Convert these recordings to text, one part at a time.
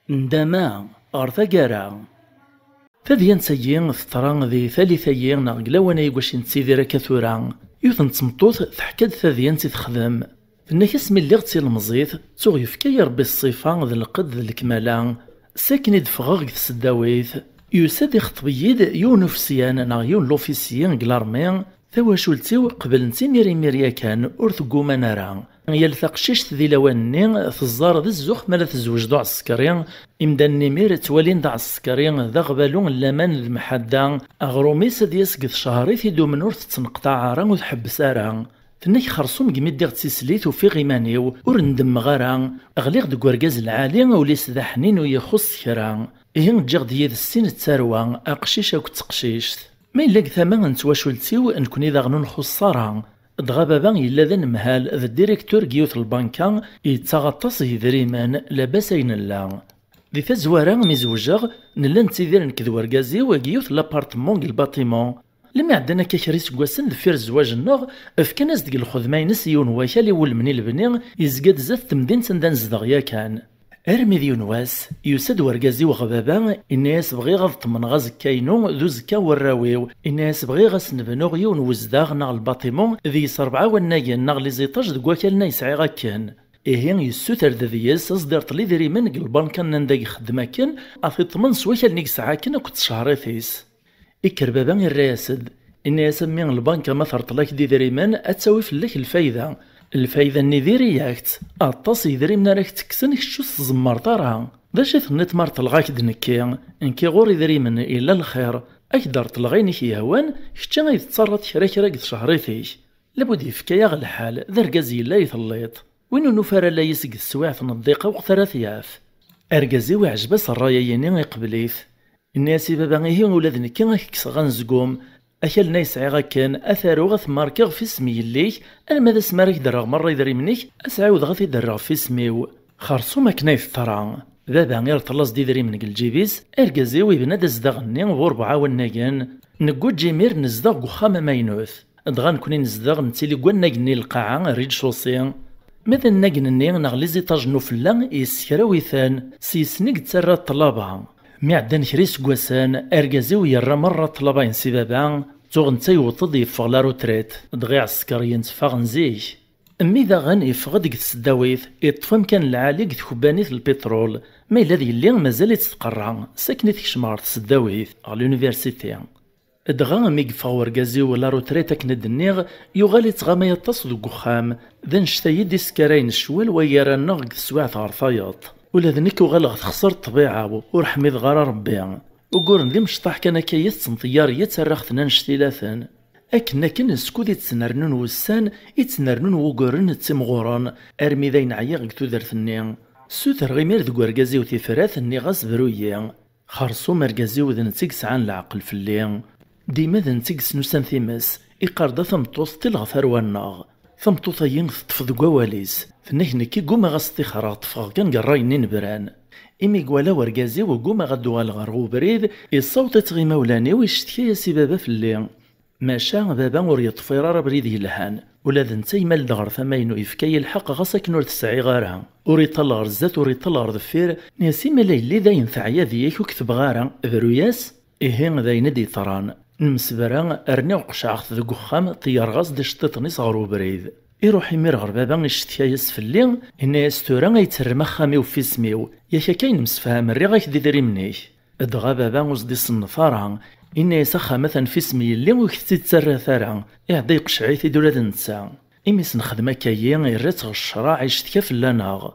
ندما غير ثقارا تذيان سيين ثطران ذي ثالثيين نغلاوانا يقواش نتسيدي راكا ثورا يوثن تمطوط تحكاد ثذيان تخدم فنك اسمي اللي غتسي المزيط تغ يفكا ربي الصفة ذي القد ذي الكمالان ساكن يدفغغ تسداويث يساد يخطبيد يون اوفسيان نا يون لوفيسيان كلارمي ثواشولتيو قبل نتي ميريا كان ور ثقوما نارا يلثق شيشت ذي لواني تزار ذي الزوخ مالا تزوج دع السكرين إمدان نمير توالين دع السكرين ذا غبالون اللامان المحدا أغرومي ساد يسقط شهري في دو منور تتنقطع عرا وتحبس أرا فنك خرصوم قميدي غتسيسليت وفي غيمانيو ور ندم غارا أغليغ دو كوركاز العالي وليس ذا حنين ويخص كرا إهن جاغ ديال السين التاروى أقشيش أو تقشيشت ما إلا ثما نتواشولتيو نكون إذا غنون خصارا دغابابا إلا ذا نمهال ذا الديريكتور كيوث البنكا يتغطس يدريمان لاباس أين لا دي تزوارا مزوجاغ نلا نتيذير نكذ وركازي وكيوث لابارتمون الباطيمون لما عندنا كاكريس كواسن دفير الزواج النغ فكان ديك الخدماينس يون واكالي ولمني البني يزقاد زاد تمدين تندان زدغيا كان ارمي ديون واس يسد وركازي وغبابا الناس بغي غض من غاز كاينو ذو زكا وراويو الناس بغي غاس نبنو يون وزداغ ناغ الباطيمون ذي صربعه والنايا ناغ لي زيطاج دكواكالنا يسعي غاكان إيهين يسوتر ذياس أصدر طلي ذري من قلبان كان نندق خدمة كان أفي طمن سواكال نيك ساعة كنا كنت شهريثيس إكربابا الرياسد إن يسمي البنك مثر طلاك دي ذري من أتساوي في اللك الفايدة ني ذيري ياكت أطاس يذري من راك تكسن كشوس زمار طارها ذا شيث نتمار طلغاك دنكي إنكي غور ذري من إلا الخير أكدر طلغيني كيهوان كتا غيتصرط كرا شهريثيش لابد يفكايا الحال ذا ركازي لا يثليط وينو نفر لا يسق السواع الضيقة وقت ثياف أركازي وعجبس الراييني يقبليث الناس بابا هي ولاد نكي كيس غنزقوم أكل نايس عيغا كان أثارو غاث ماركيغ في سمي الليك أنا ماذا سمارك درغ مرة يدري منيك أسعود غاث درغ في سميو خرصو ما كنايث طرا بابا غير طلاص ديدري من الجيبيس أركازي ويبنا دازدغني وربعة والناقان نقو جيمير نزدغ وخامة ماينوث دغا نكوني نزدغ نتيلي قوانا قني القاعة ريد شوصي ماذا ناقن نغلي زيطاج نوفلا يسكراويثان سيسنيق تسرى الطلابة معدن كريس كواسان أركازي ويرى مرة طلابة ينسي بابا توغ نتا يوطد يفغ لا روتريت دغيا عسكري ينتفاغ نزيك أمي ذا غان يفغ ديك السداويث يطفى مكان العالي قد خبانيث البترول ما إلا ذي اللي مازال يتقرع ساكنيث كشمار السداويث على اليونيفرسيتي دغا مي يفغ وركازي ولا روتريت كند النيغ يغالي تغاما يطاس دوك وخام ذا نشتاي ديسكراين الشوال ويرى النغ سواع ثغرفايط ولا ذنك وغالغ تخسر الطبيعة ورحمي غارة ربي وقورن ذي مشطاح كان كايث سنطيار يتسرخ نشتيلاثن أكنا كن سكود يتسنرنون وسان يتسنرنون وقورن تسمغوران أرمي ذين عياغ تودرثني سوثر غيمير ذو وركازي وثيفراث اني غاس برويا خرصو مركزي وذن تيكس عن العقل في الليل ديما ذن تيكس نوسان ثيمس إقاردا ثمطوث تلغفر والناغ ثمطوثيين تطفض قواليس فنك نكي قوما غاس تيخرا طفغ كان قرايني نبران إمي قوالا وركازي وقوما غدوال غرغو بريد الصوت تغي مولاني ويشتكي ياسي بابا في الليل ماشا بابا ور يطفي راه بريد يلهان ولا ذنتي مال دغر ثماينو يفكاي الحق غاسك نور تسعي غارها وريطلع رزات وريطلع ظفير ناسي ملايلي ذاين ثعيا ذيك وكتب غارة بروياس إيهين ذاين دي طران نمسبرا أرني وقشعخ ذو خام طيار غاز دي شطيطني صغرو بريد يروح يمير غر بابا يشتكي يسفلي إن يستورا يترمى خامي وفي سميو ياكا كاين مسفهم الريغاك دي دري منيك دغا بابا وزدي الصنفارها إن يسخى مثلا في سمي اللي وكتي تسرى ثرى يعطي قشعي في دولة نتسا إميس نخدم كاين يرات الشراع يشتكى في اللاناغ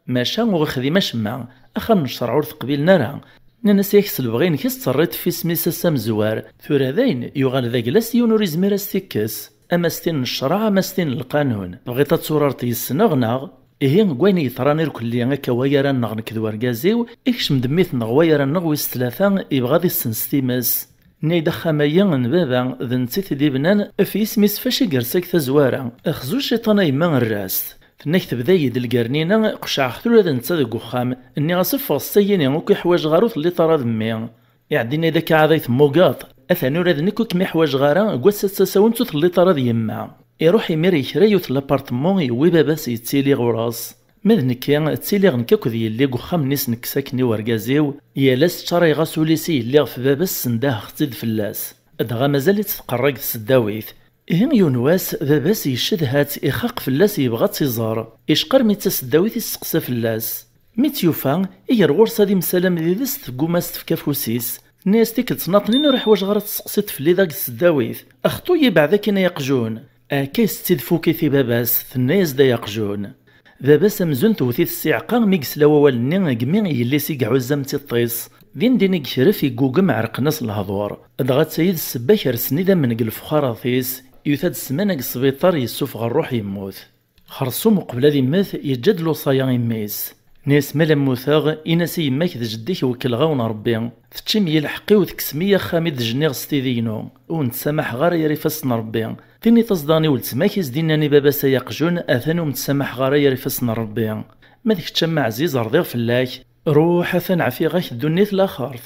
ماشا وغخذي ماشما أخا نشرعو قبيل نرى ناس يكسل بغين كيس تصريت في سمي ساسام زوار ثورا ذاين يغال ذا جلاس يونوري زمير استيكس أما ستين الشرع أما ستين القانون بغيت تصورارتي السنغناغ إيه قوين يطراني ركلي هكا ويرا نغ نكذو ركازيو إكش مدميت نغ ويرا نغ ويس ثلاثة يبغى ذي السنستيمس نيدا خمايا بابا ذن تيث دي بنان في اسميس فاشي قرساك ثزوارا أخزو الشيطانا يما الراس فنكتب ذايد القرنينة قشع خثلو ذا نتسا خام إني غصف السيني وكي حواج غاروث اللي طرا ذمي يعديني ذاك عضيث موقاط أثانو راد نيكو كمي حواج غارا قواسا تساونتو اللي طرا يما يروح يمير يكرا يوث لابارتمون يوي باباس يتسيلي غراس مذنكي تسيلي غنكاكو ذي اللي قخام نيس نكساكني ورقازيو يالاس تشاري غاسو ليسي اللي في بابس سنداه ختيد فلاس ادغا مازال تتقرق السداويث إهن يونواس باباس يشد هات إخاق فلاس يبغى تيزار إشقر ميتا سداويث يسقسا فلاس ميت يوفا يرغور صادي مسالم ديدس تقوماس تفكافوسيس ناس تيك تناطنين روح واش غرات تسقسيت فلي ذاك السداويث أخطو يبعدا كينا يقجون كيس تيدفو كيثي باباس ثنايس دا يقجون باباس مزون توثيت السيعقا ميكس لواوالني قمي يلي سيقعو الزمتي الطيس دين دينيك شرف يقوقم عرق ناس الهضور دغات سيد السباك رسني ذا من قلف خراثيس يثاد السمانة السبيطار يسوف الروح يموت خرصو مقبل هذي مات يجد له صايا يميس ناس مالا موثاغ إناسي يماك ذا جديك وكل غاون ربي تتشم يلحقي وتكسمية خامد جنيغ ستيدينو ونتسامح غار يريفاسن ربي تيني تصداني ولتماكيز ديناني بابا سيقجون أثانو متسامح غار يريفاسن ربي ما ذيك تشمع عزيز رضيغ فلاك روح أثان عفي غاك الدنيت لاخرت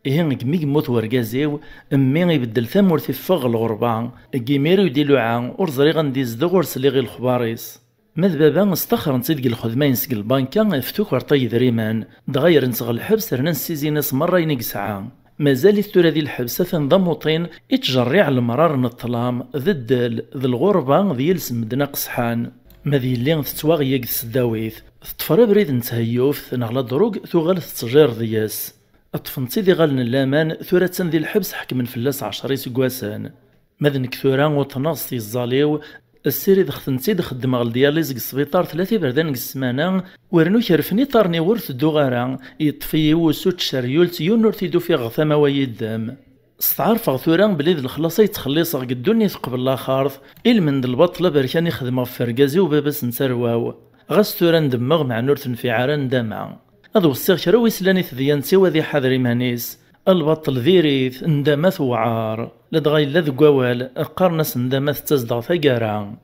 إهن قمي قموت ورقازيو أمي يبدل ثمور تفغ الغربان قيميرو يديلو عام ورزري غندي زدغ ورسلي غي الخباريس ماذ بابا استخر نصيدق الخدمة ينسق البانكا فتوك ورطي ذريمان دغاير نسغ الحبس رنا نسيزيناس مرة ينيق ساعة مازال الثورة ذي الحبسة ثنضموطين يتجري على المرار الظلام ذا الدال ذا الغربة ذي يلسم قصحان ماذي اللي تتواغي السداويث تطفر بريد نتهيوف نغلا دروق ثوغال تتجير ذياس الطفنتي ذي غالن اللامان ثورة ذي الحبس حكمن فلاس 10 سكواسان ماذن كثورة وطناص الزاليو السيري دخلتنتي دخدم غل ديالي زق السبيطار 3 بردان السمانة ورنو كرفني طارني ورث دوغارا يطفي وسوت شريولت يونور تيدو في غثامة ويدام استعرف غثورا بلي ذ الخلاصة يتخلص قدوني ثقبل لاخارض إلمن البطلة بركاني خدمة في فرقازي وباباس نسرواو غاستورا ندمغ مع نورت في عران دامع هذا وصيغ شرا ويسلاني ثديانتي وذي حذري مانيس البطل ذيريث ندامات وعار لدغاي لذ قوال قارنس ندامات تزدغ ثقارا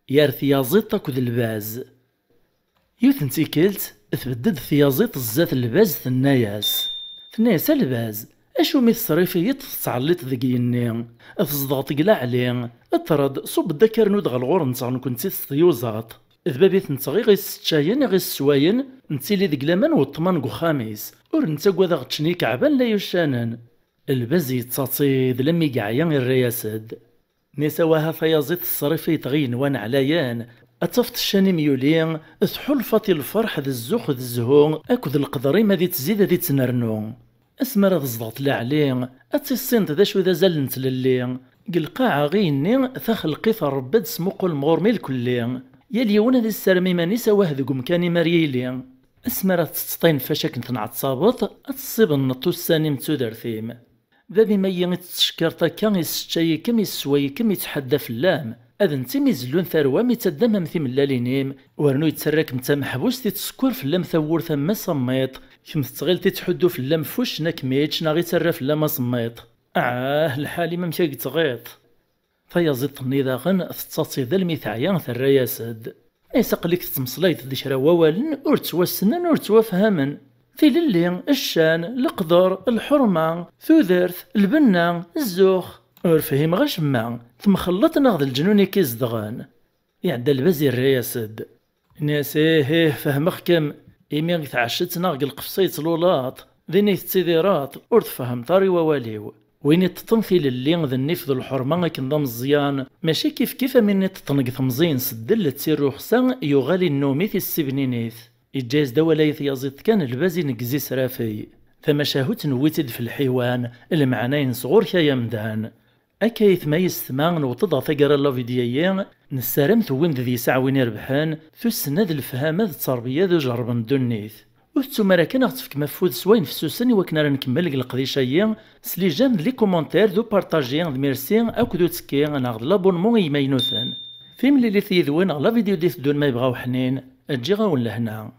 يار ثيازيط كذ الباز يوثن تيكلت تبدد ثيازيط الزات الباز ثناياس الباز اشو مي الصريفية تستعليت ذقيني تصدغ تقلع عليه اطرد صوب الذكر نودغ الغور نتاع كنتي ثيوزات ذبابيت نتغي غي السجاين غي السواين نتيلي ذق لامان والطمان خاميس ور نتاكوا ذا غتشني كعبان لا يشانن الباز يتصاصيد لمي قعيان الرياسد نسواها فيازيت الصريفي تغين وان عليان اتفت الشاني ميولين تحلفة الفرح ذا الزوخ ذا الزهون اكد القدري ما ذي تزيد ذي تنرنو اسمر ذا زضغط لعلين اتسينت ذا شو ذا زال نتللين قلقاع غيني ثخلقي فربد سموق المغرمي الكلين يليون ذي السرمي ماني سواه ذو مكاني مريلين اسمر تستطين فاشاك نتنعط صابط اتصيب النطو الساني متودر ثيم ذا ما يتشكرتا كان يسشاي كم يسوي كم يتحدى في اللام اذن تيمي زلون ثروة ميتدام امثي من لالينيم ورنو يتسرك متا محبوس تيتسكور في اللام ثور ثم صميط كم تغيل تيتحدو في اللام فوش ناكميتش ناغي تسرى في اللام صميط الحالي ما مشاك تغيط فيازيط النظاغن تتصاصي ذا الميثعيان ثالرياسد يسقلك تمصليت ذي شرا ووالن ور توسنن ور توفهمن في للي الشان القدر الحرمة ثوذرث البنة الزوخ ور فهم غشما ثم خلط ناخذ الجنوني كيزدغان يعدى البزي الرياسد ناس فهمخ كم إيمي تعشت ناغ القفصيت لولاط ذيني تسيديرات ور تفهم طاري وواليو وين تطنفي للي ذا النفذ الحرمة كنظام الزيان ماشي كيف من تطنق ثمزين سدل تسير رخصان يغالي النومي في السبنينيث إجاز دولايث يزيد كان البازي نقزي سرافي ثم شاهوت نويتد في الحيوان المعنين صغور كيا مدان أكايث ما يستمان وتضع ثقر الله فيديوين نسارم ثوين ذي ساعة وين يربحان ثو السنة ذي الفهامة ذي التربية ذي جربا دونيث وثو مراكن أغتفك مفوذ سوين في سوسن وكنا نكمل القضيشايين سليجان لي كومونتير ذو بارطاجيان ذو ميرسي أو كدو تسكي أنا غد لابونمون يمينوثن في ملي ثيذوين على فيديو ديث دون ما يبغاو حنين أجي غاون لهنا